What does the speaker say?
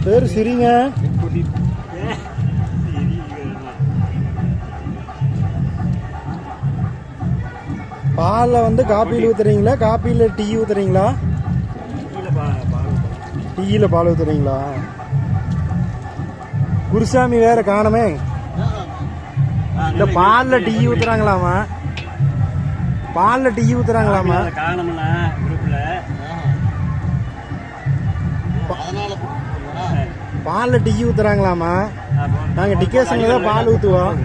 பேர் சிரிங்க. பாலில் வந்து காப்பியில் ஊத்துறீங்களா, காப்பியில் டீ ஊத்துறீங்களா? டீயில் பால் ஊத்துறீங்களா? குருசாமி வேற காணமே. இந்த பாலில் டீ ஊத்துறாங்களாமா? பாலில் டீ ஊத்துறாங்களாமா? பாலில் டீ ஊத்துறாங்களாமா? நாங்கள் டிகேஷன்ல தான் பால் ஊற்றுவோம்.